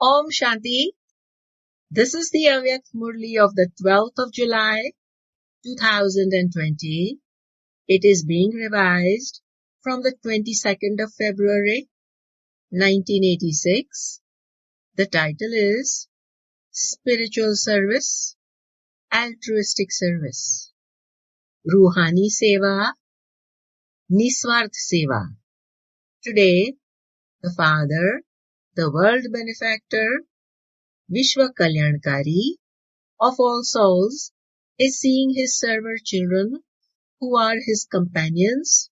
Om Shanti. This is the Avyakt Murli of the 12th of July, 2020. It is being revised from the 22nd of February, 1986. The title is Spiritual Service, Altruistic Service, Ruhani Seva, Niswarth Seva. Today, the Father, the World Benefactor, Vishwa Kalyankari of all souls, is seeing his server children who are his companions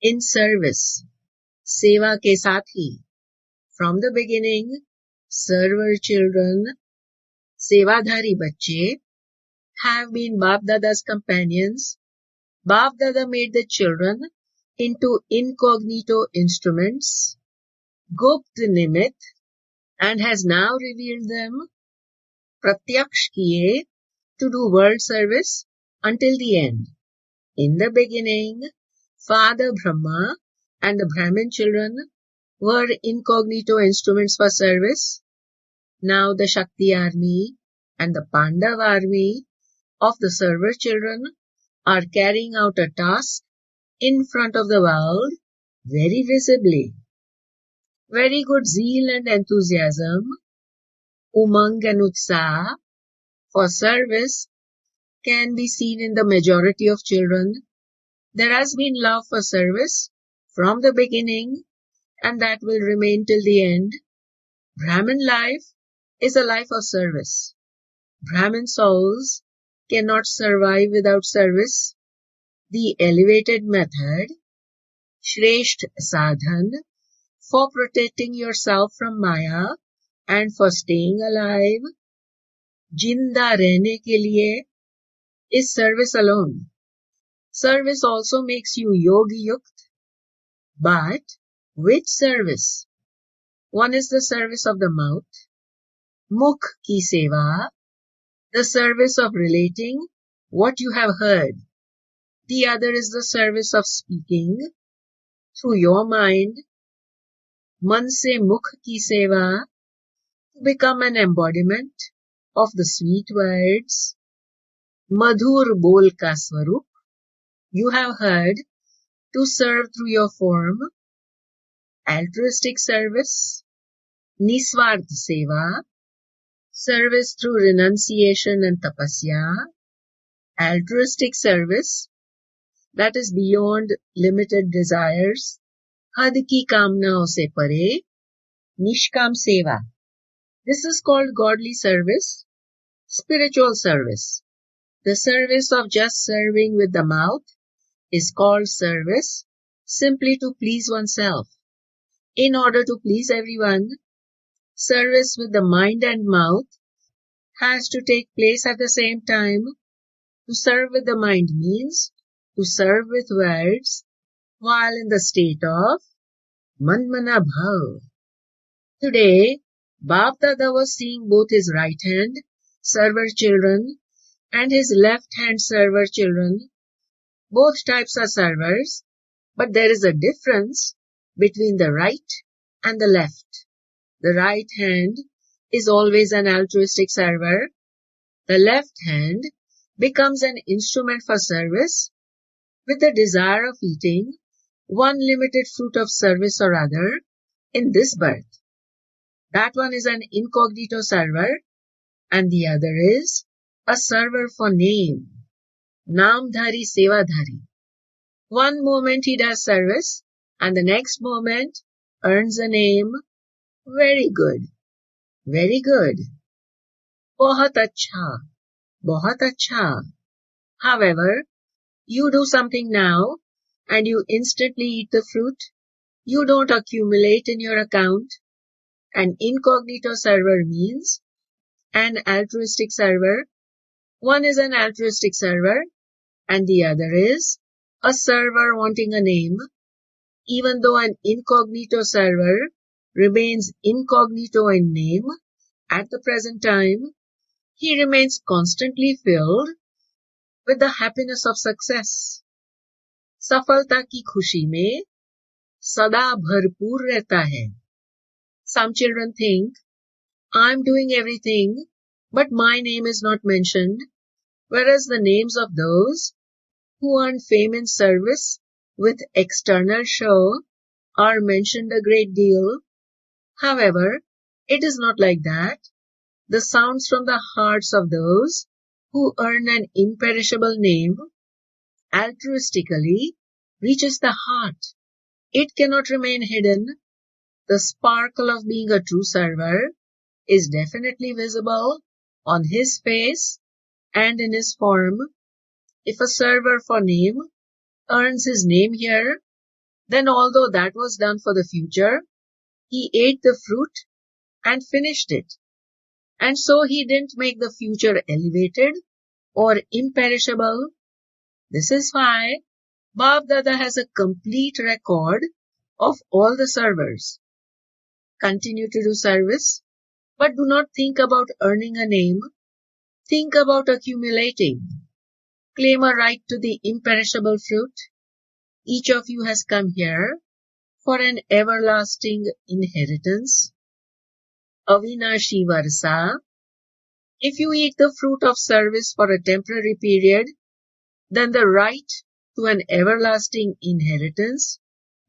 in service, seva ke sathi. From the beginning, server children, sevadhari bacche, have been Baap Dada's companions. Baap Dada made the children into incognito instruments, gupt nimit, and has now revealed them, pratyaksh kiye, to do world service until the end. In the beginning, Father Brahma and the Brahmin children were incognito instruments for service. Now the Shakti army and the Pandav army of the server children are carrying out a task in front of the world very visibly. Very good zeal and enthusiasm, umang and utsah for service can be seen in the majority of children. There has been love for service from the beginning, and that will remain till the end. Brahmin life is a life of service. Brahmin souls cannot survive without service. The elevated method, Shresht Sadhan, for protecting yourself from Maya and for staying alive, Jinda Rehne ke liye, is service alone. Service also makes you yogi yukt. But which service? One is the service of the mouth, mukh ki seva, the service of relating what you have heard. The other is the service of speaking through your mind, man se mukh ki seva, to become an embodiment of the sweet words, madhur bol ka swarup. You have heard to serve through your form, altruistic service, niswarth seva, service through renunciation and tapasya, altruistic service that is beyond limited desires, had ki kamnao se pare, nishkam seva. This is called godly service, spiritual service. The service of just serving with the mouth is called service simply to please oneself. In order to please everyone, service with the mind and mouth has to take place at the same time. To serve with the mind means to serve with words while in the state of manmana bhav. Today, Baap Dada was seeing both his right hand server children and his left hand server children. Both types are servers, but there is a difference between the right and the left. The right hand is always an altruistic server. The left hand becomes an instrument for service with the desire of eating one limited fruit of service or other in this birth. That one is an incognito server and the other is a server for name, Namdhari Sevadhari. One moment he does service and the next moment earns a name. Very good, very good. Bahut acha, bahut acha. However, you do something now and you instantly eat the fruit. You don't accumulate in your account. An incognito server means an altruistic server. One is an altruistic server and the other is a server wanting a name. Even though an incognito server remains incognito in name at the present time, he remains constantly filled with the happiness of success. Safalta ki khushi mein sada bharpoor rehta hai. Some children think I'm doing everything, but my name is not mentioned, whereas the names of those who earn fame in service with external show are mentioned a great deal. However, it is not like that. The sounds from the hearts of those who earn an imperishable name altruistically reaches the heart. It cannot remain hidden. The sparkle of being a true server is definitely visible on his face and in his form. If a server for name earns his name here, then although that was done for the future, he ate the fruit and finished it. And so he didn't make the future elevated or imperishable. This is why Bab Dada has a complete record of all the servers. Continue to do service, but do not think about earning a name. Think about accumulating. Claim a right to the imperishable fruit. Each of you has come here for an everlasting inheritance. Avinashi Varsa. If you eat the fruit of service for a temporary period, then the right to an everlasting inheritance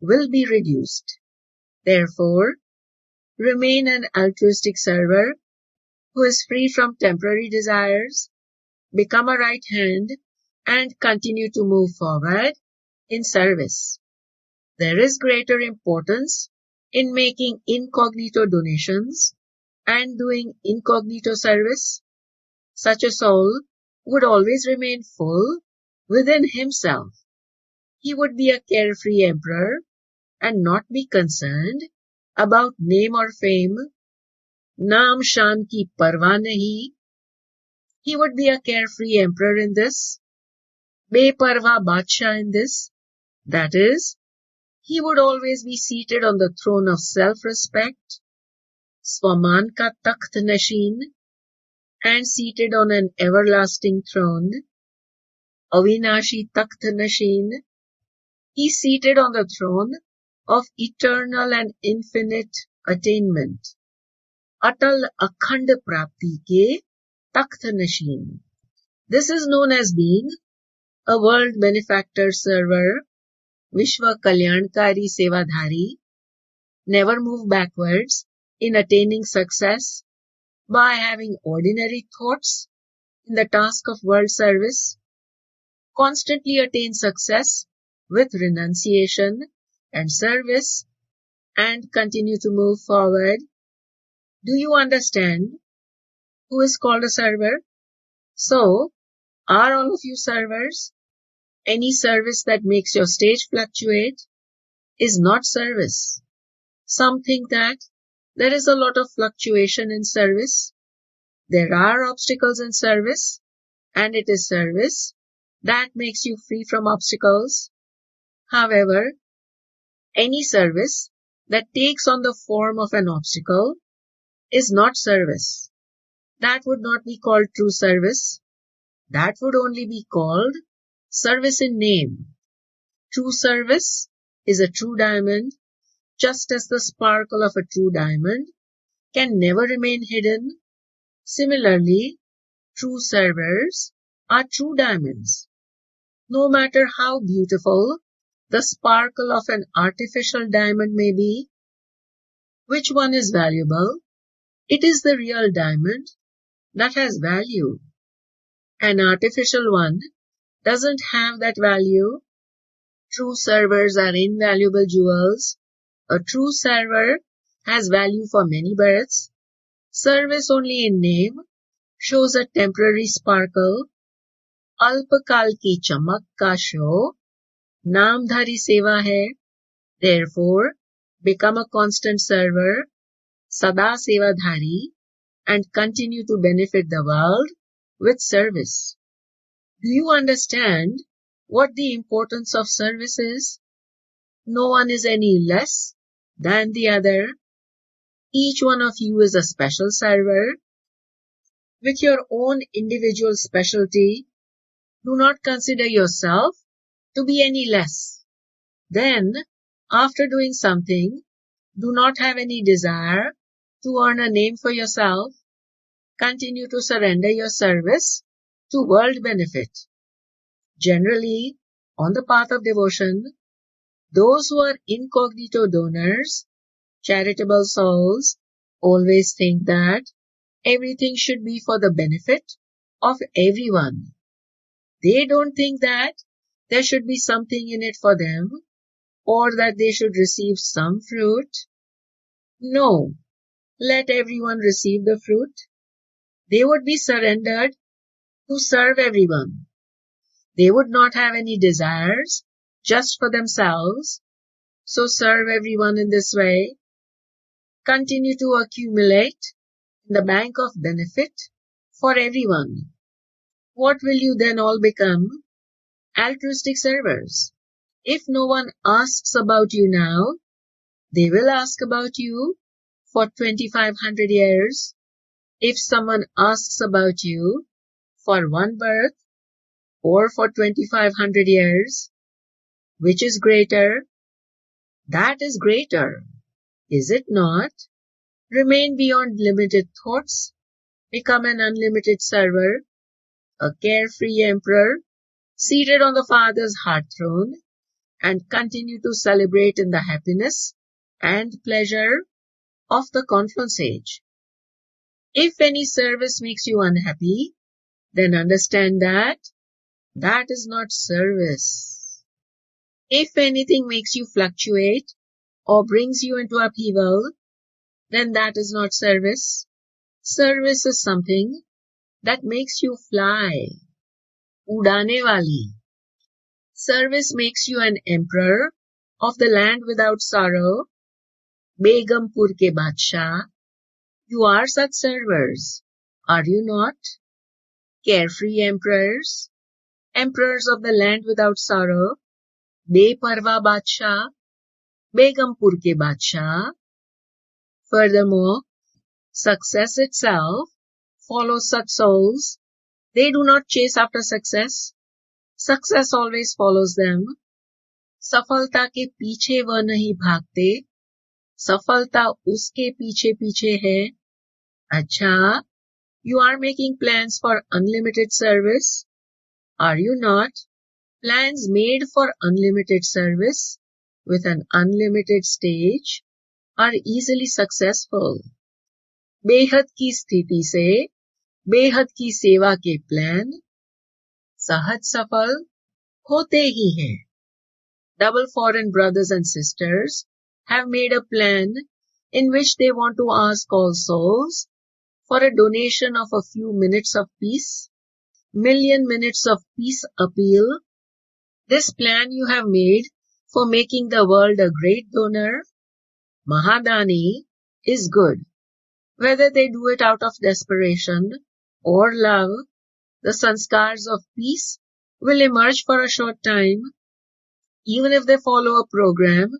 will be reduced. Therefore, remain an altruistic server who is free from temporary desires, become a right hand, and continue to move forward in service. There is greater importance in making incognito donations and doing incognito service. Such a soul would always remain full within himself. He would be a carefree emperor and not be concerned about name or fame. Naam shan ki parwah nahi. He would be a carefree emperor in this, beparwah badshah in this. That is, he would always be seated on the throne of self-respect, Swaman ka takht nashin, and seated on an everlasting throne, Avinashi takht nashin. He is seated on the throne of eternal and infinite attainment, Atal Akhand Prapti ke takht nashin. This is known as being a world benefactor server, Vishwa Kalyankari Sevadhari. Never move backwards in attaining success by having ordinary thoughts in the task of world service. Constantly attain success with renunciation and service and continue to move forward. Do you understand who is called a server? So, are all of you servers? Any service that makes your stage fluctuate is not service. Some think that there is a lot of fluctuation in service. There are obstacles in service, and it is service that makes you free from obstacles. However, any service that takes on the form of an obstacle is not service. That would not be called true service. That would only be called service in name. True service is a true diamond, just as the sparkle of a true diamond can never remain hidden. Similarly, true servers are true diamonds. No matter how beautiful the sparkle of an artificial diamond may be, which one is valuable? It is the real diamond that has value. An artificial one doesn't have that value. True servers are invaluable jewels. A true server has value for many births. Service only in name shows a temporary sparkle. Alpakal ki chamak ka show Namdhari seva hai. Therefore, become a constant server, Sada Sevadhari, and continue to benefit the world with service. Do you understand what the importance of service is? No one is any less than the other. Each one of you is a special server with your own individual specialty. Do not consider yourself to be any less. Then, after doing something, do not have any desire to earn a name for yourself, continue to surrender your service to world benefit. Generally, on the path of devotion, those who are incognito donors, charitable souls, always think that everything should be for the benefit of everyone. They don't think that there should be something in it for them, or that they should receive some fruit. No, let everyone receive the fruit. They would be surrendered to serve everyone. They would not have any desires just for themselves. So serve everyone in this way. Continue to accumulate in the bank of benefit for everyone. What will you then all become? Altruistic servers. If no one asks about you now, they will ask about you for 2500 years. If someone asks about you for one birth or for 2500 years, which is greater? That is greater, is it not? Remain beyond limited thoughts, become an unlimited server, a carefree emperor, seated on the Father's heart throne, and continue to celebrate in the happiness and pleasure of the confluence age. If any service makes you unhappy, then understand that that is not service. If anything makes you fluctuate or brings you into upheaval, then that is not service. Service is something that makes you fly. Udane wali. Service makes you an emperor of the land without sorrow. Begumpur ke Badshah. You are such servers, are you not? Carefree emperors, emperors of the land without sorrow. Beparwa Badshah, Begumpur ke Badshah. Furthermore, success itself follows such souls. They do not chase after success. Success always follows them. सफलता के पीछे वह नहीं भागते, सफलता उसके पीछे पीछे है. अच्छा, you are making plans for unlimited service, are you not? Plans made for unlimited service with an unlimited stage are easily successful. बेहद की स्थिति से बेहद की सेवा के प्लान सहज सफल होते ही हैं. Double foreign brothers and sisters have made a plan in which they want to ask all souls for a donation of a few minutes of peace, million minutes of peace appeal. This plan you have made for making the world a great donor, Mahadani, is good. Whether they do it out of desperation or love, the sanskars of peace will emerge for a short time. Even if they follow a program,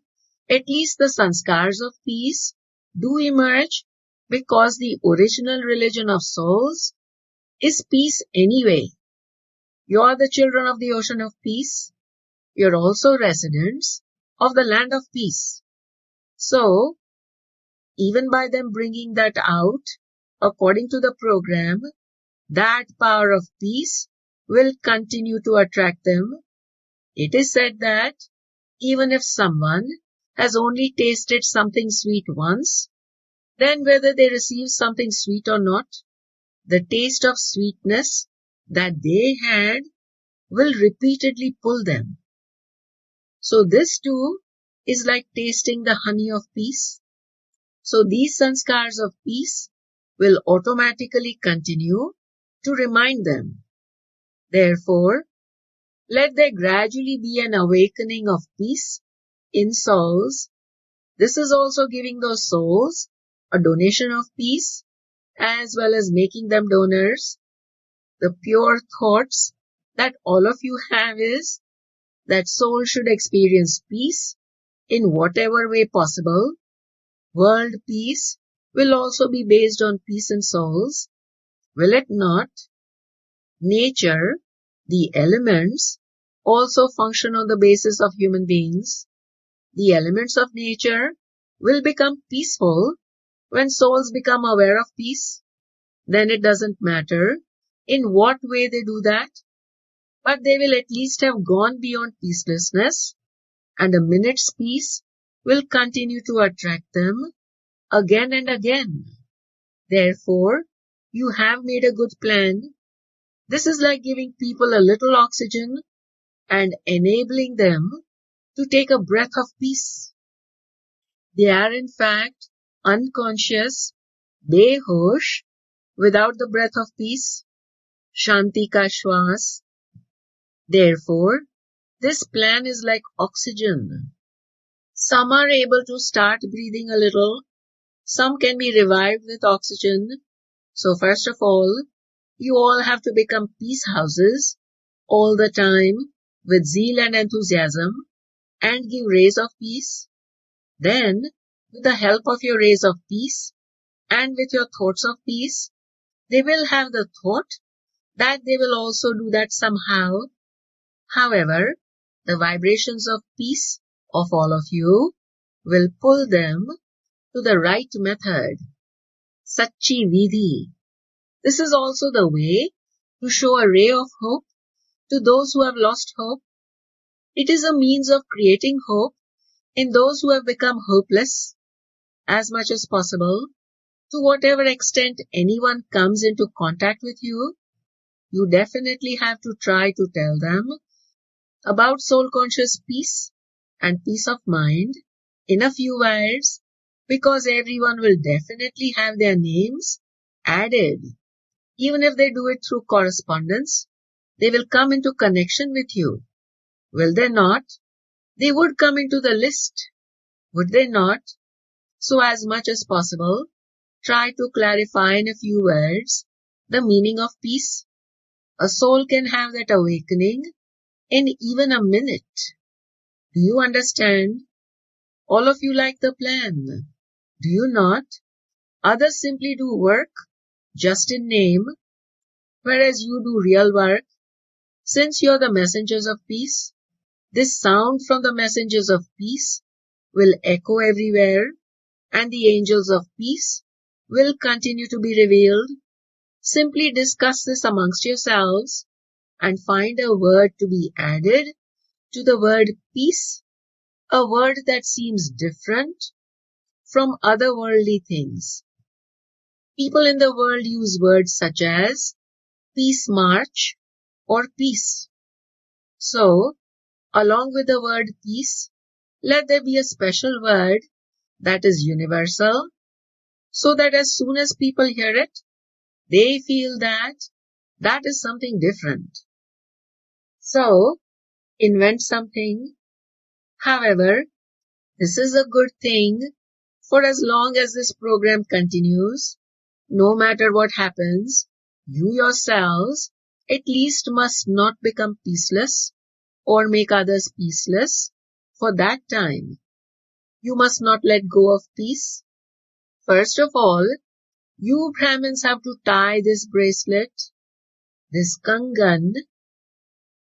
at least the sanskars of peace do emerge because the original religion of souls is peace anyway. You are the children of the ocean of peace. You are also residents of the land of peace. So, even by them bringing that out, according to the program, that power of peace will continue to attract them. It is said that even if someone has only tasted something sweet once, then whether they receive something sweet or not, the taste of sweetness that they had will repeatedly pull them. So this too is like tasting the honey of peace. So these sanskars of peace will automatically continue to remind them. Therefore, let there gradually be an awakening of peace in souls. This is also giving those souls a donation of peace as well as making them donors. The pure thoughts that all of you have is that soul should experience peace in whatever way possible. World peace will also be based on peace in souls, will it not? Nature, the elements, also function on the basis of human beings. The elements of nature will become peaceful When souls become aware of peace, then it doesn't matter in what way they do that, but they will at least have gone beyond peacelessness, and a minute's peace will continue to attract them again and again. Therefore, you have made a good plan. This is like giving people a little oxygen and enabling them to take a breath of peace. They are in fact unconscious, behosh, without the breath of peace, Shanti ka shwas. Therefore, this plan is like oxygen. Some are able to start breathing a little. Some can be revived with oxygen. So first of all, you all have to become peace houses all the time with zeal and enthusiasm and give rays of peace. Then, with the help of your rays of peace and with your thoughts of peace, they will have the thought that they will also do that somehow. However, the vibrations of peace of all of you will pull them to the right method, Sachi Vidhi. This is also the way to show a ray of hope to those who have lost hope. It is a means of creating hope in those who have become hopeless as much as possible. To whatever extent anyone comes into contact with you, you definitely have to try to tell them about soul conscious peace and peace of mind in a few words, because everyone will definitely have their names added. Even if they do it through correspondence, they will come into connection with you. Will they not? They would come into the list, would they not? So as much as possible, try to clarify in a few words the meaning of peace. A soul can have that awakening in even a minute. Do you understand? All of you like the plan. Do you not? Others simply do work, just in name, whereas you do real work. Since you're the messengers of peace, this sound from the messengers of peace will echo everywhere, and the angels of peace will continue to be revealed. Simply discuss this amongst yourselves and find a word to be added to the word peace, a word that seems different from other worldly things. People in the world use words such as peace march or peace. So, along with the word peace, let there be a special word that is universal, so that as soon as people hear it, they feel that that is something different. So, invent something. However, this is a good thing for as long as this program continues. No matter what happens, you yourselves at least must not become peaceless or make others peaceless for that time. You must not let go of peace. First of all, you Brahmins have to tie this bracelet, this kangan,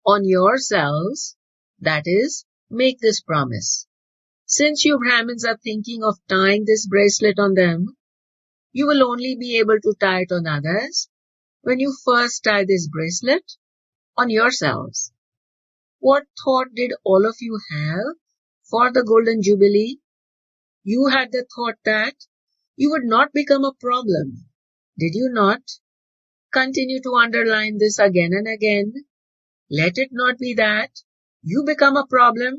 on yourselves, that is, make this promise. Since you Brahmins are thinking of tying this bracelet on them, you will only be able to tie it on others when you first tie this bracelet on yourselves. What thought did all of you have for the Golden Jubilee? You had the thought that you would not become a problem. Did you not? Continue to underline this again and again. Let it not be that you become a problem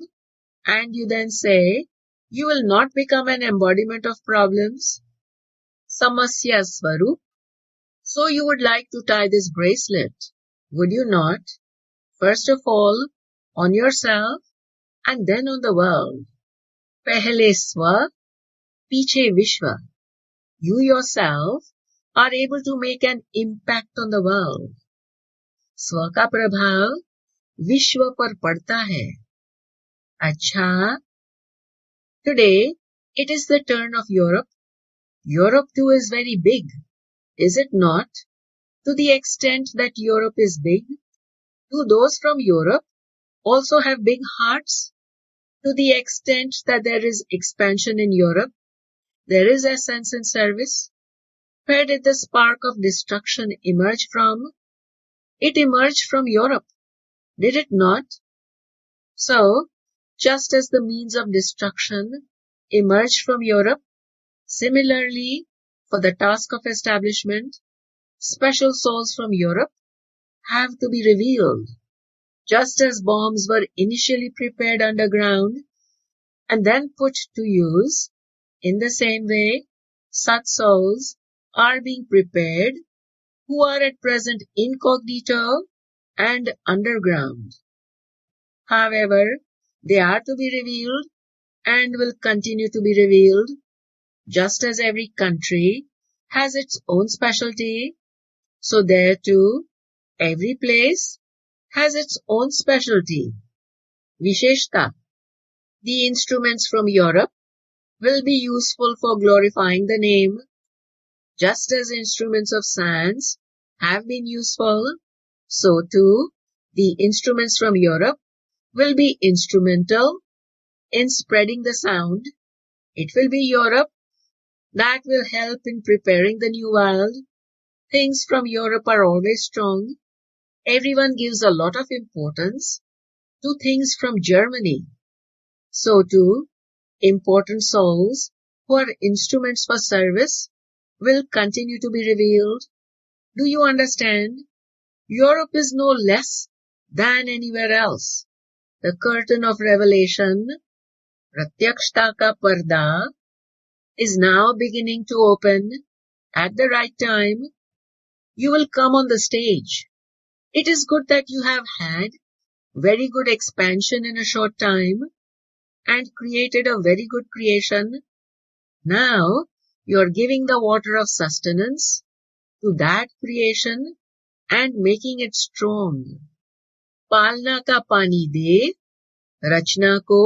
and you then say you will not become an embodiment of problems. Samasya Swarup. So you would like to tie this bracelet, would you not? First of all, on yourself and then on the world. Pehle Swa, Piche Vishwa. You yourself are able to make an impact on the world. Swa ka prabhav Vishwa par padta hai. Acha. Today, it is the turn of Europe. Europe too is very big, is it not? To the extent that Europe is big, do those from Europe also have big hearts? To the extent that there is expansion in Europe, there is essence in service. Where did the spark of destruction emerge from? It emerged from Europe, did it not? So, just as the means of destruction emerged from Europe, similarly, for the task of establishment, special souls from Europe have to be revealed. Just as bombs were initially prepared underground and then put to use, in the same way, such souls are being prepared who are at present incognito and underground. However, they are to be revealed and will continue to be revealed, just as every country has its own specialty, so there too, every place has its own specialty. Visheshta. The instruments from Europe will be useful for glorifying the name, just as instruments of science have been useful, so too the instruments from Europe will be instrumental in spreading the sound. It will be Europe that will help in preparing the new world. Things from Europe are always strong. Everyone gives a lot of importance to things from Germany. So too, important souls who are instruments for service will continue to be revealed. Do you understand? Europe is no less than anywhere else. The curtain of revelation, Pratyakshta ka parda, is now beginning to open at the right time. You will come on the stage. It is good that you have had very good expansion in a short time and created a very good creation. Now you are giving the water of sustenance to that creation and making it strong. पालना का पानी दे, रचना को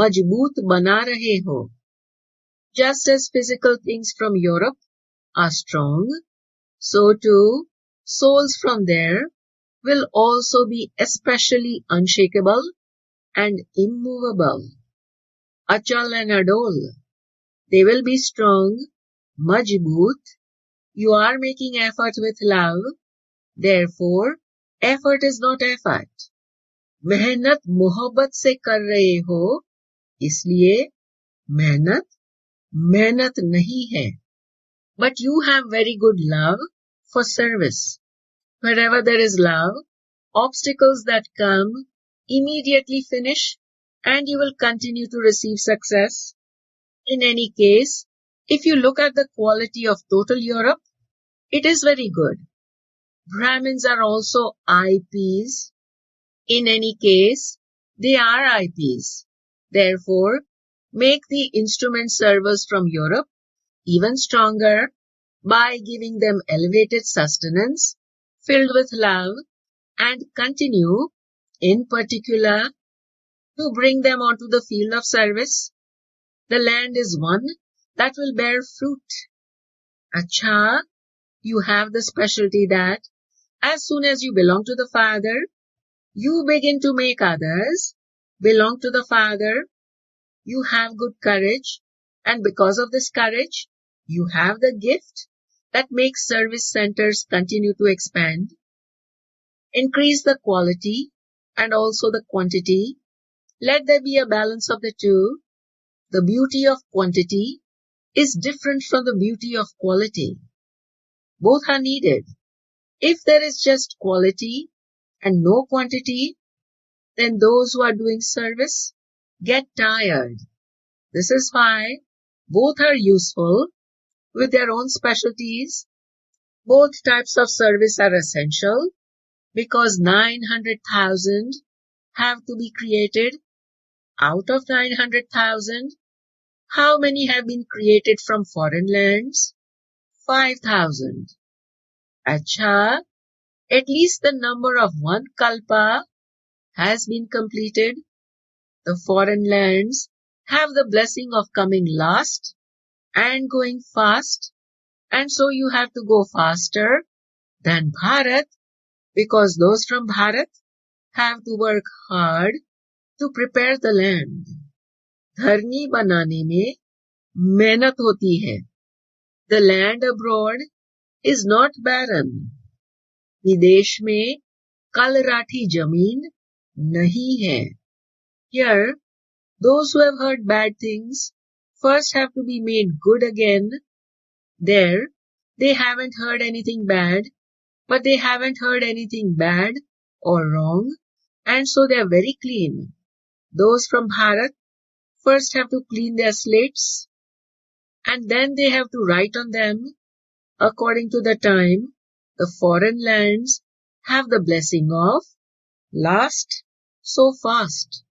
मजबूत बना रहे हो. Just as physical things from Europe are strong, so too souls from there will also be especially unshakable and immovable. Achal and adol. They will be strong, majboot. You are making effort with love. Therefore, effort is not effort. मेहनत मोहब्बत से कर रहे हो, इसलिए मेहनत मेहनत नहीं है. But you have very good love for service. Wherever there is love, obstacles that come immediately finish and you will continue to receive success. In any case, if you look at the quality of total Europe, it is very good. Brahmins are also IPs. In any case, they are IPs. Therefore, make the instrument servers from Europe even stronger by giving them elevated sustenance filled with love and continue, in particular, to bring them onto the field of service. The land is one that will bear fruit. Acha, you have the specialty that as soon as you belong to the Father, you begin to make others belong to the Father. You have good courage, and because of this courage, you have the gift that makes service centers continue to expand. Increase the quality and also the quantity. Let there be a balance of the two. The beauty of quantity is different from the beauty of quality. Both are needed. If there is just quality and no quantity, then those who are doing service get tired. This is why both are useful with their own specialties. Both types of service are essential because 900,000 have to be created. Out of 900,000, how many have been created from foreign lands? 5,000. Acha, at least the number of one kalpa has been completed. The foreign lands have the blessing of coming last and going fast, and so you have to go faster than Bharat because those from Bharat have to work hard to prepare the land. धरनी बनाने में मेहनत होती है. The land abroad is not barren. विदेश में कलराठी जमीन नहीं है. Here, those who have heard bad things first have to be made good again. There, they haven't heard anything bad, but they haven't heard anything bad or wrong, and so they are very clean. Those from Bharat first have to clean their slates, and then they have to write on them according to the time the foreign lands have the blessing of last so fast.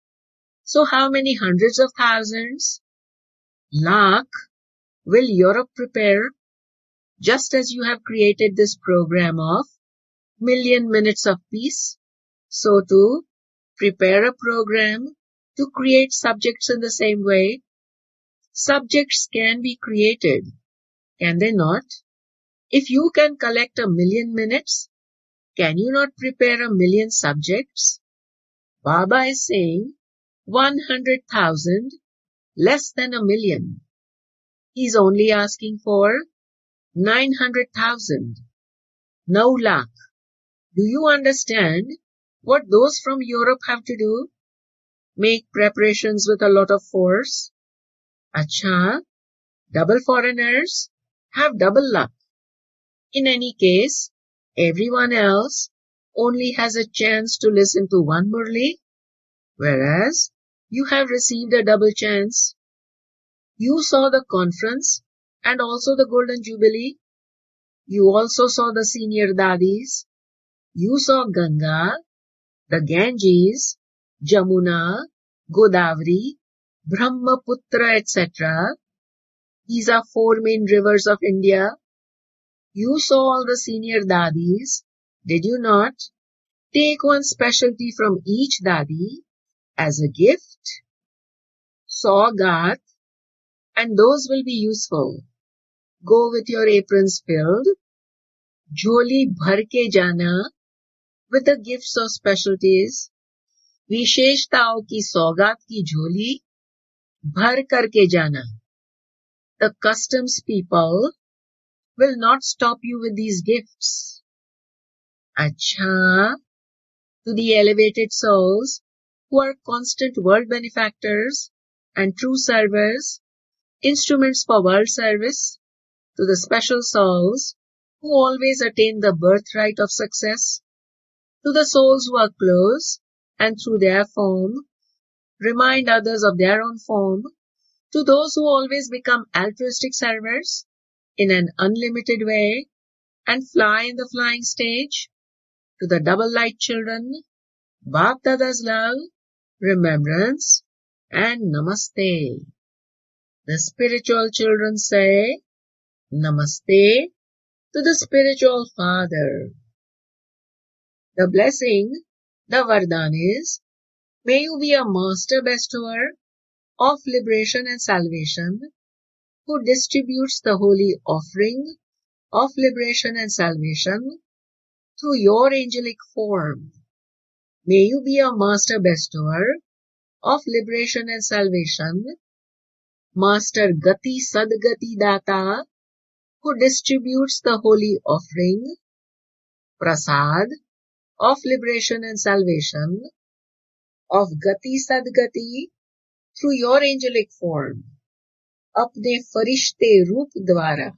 So how many hundreds of thousands? Lakh will Europe prepare, just as you have created this program of million minutes of peace, so to prepare a program to create subjects in the same way. Subjects can be created, can they not? If you can collect 1,000,000 minutes, can you not prepare 1,000,000 subjects? Baba is saying 100,000 less than 1,000,000. He's only asking for 900,000. 9 lakh. Do you understand what those from Europe have to do? Make preparations with a lot of force. Acha, double foreigners have double luck. In any case, everyone else only has a chance to listen to one Murli, whereas you have received a double chance. You saw the conference and also the Golden Jubilee. You also saw the senior dadis. You saw Ganga, the Ganges, Jamuna, Godavari, Brahmaputra, etc. These are 4 main rivers of India. You saw all the senior dadis, did you not? Take one specialty from each dadi as a gift. Saugat, and those will be useful. Go with your aprons filled. Jholi bhar ke jana with the gifts of specialties. Visheshtaon ki saugat ki jholi bhar karke jana. The customs people will not stop you with these gifts. Acha, to the elevated souls who are constant world benefactors and true servers, instruments for world service, to the special souls who always attain the birthright of success, to the souls who are close and through their form remind others of their own form, to those who always become altruistic servers in an unlimited way and fly in the flying stage, to the double light children, Baap Dada's love, remembrance, and namaste. The spiritual children say namaste to the spiritual father. The blessing, the vardhan is, may you be a master bestower of liberation and salvation, who distributes the holy offering of liberation and salvation through your angelic form. May you be a master bestower of liberation and salvation, Master Gati Sadgati Data, who distributes the holy offering, Prasad, of liberation and salvation, of Gati Sadgati, through your angelic form, apne farishte roop dwara.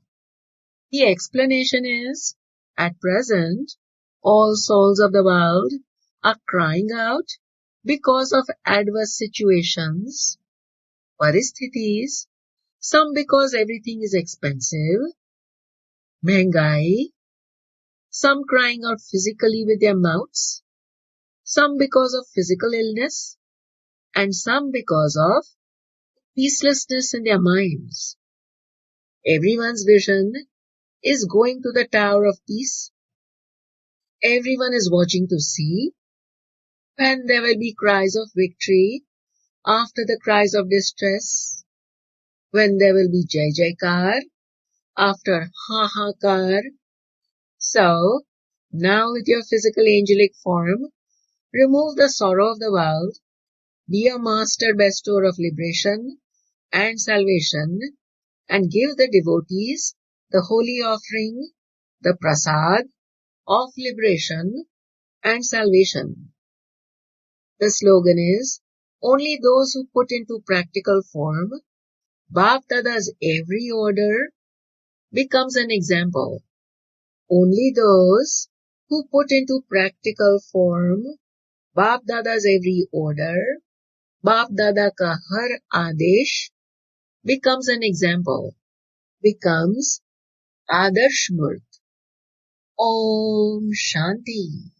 The explanation is, at present, all souls of the world are crying out because of adverse situations, paristhithis, some because everything is expensive, mehengai, some crying out physically with their mouths, some because of physical illness, and some because of peacelessness in their minds. Everyone's vision is going to the Tower of Peace. Everyone is watching to see when there will be cries of victory after the cries of distress, when there will be Jai Jaikar after Hahakar. So, now with your physical angelic form, remove the sorrow of the world, be a master bestower of liberation and salvation, and give the devotees the holy offering, the prasad of liberation and salvation. The slogan is, only those who put into practical form Bap Dada's every order becomes an example. Only those who put into practical form Bap Dada's every order, Bap Dada ka har adesh becomes an example, becomes Adarsh Murt. Om Shanti.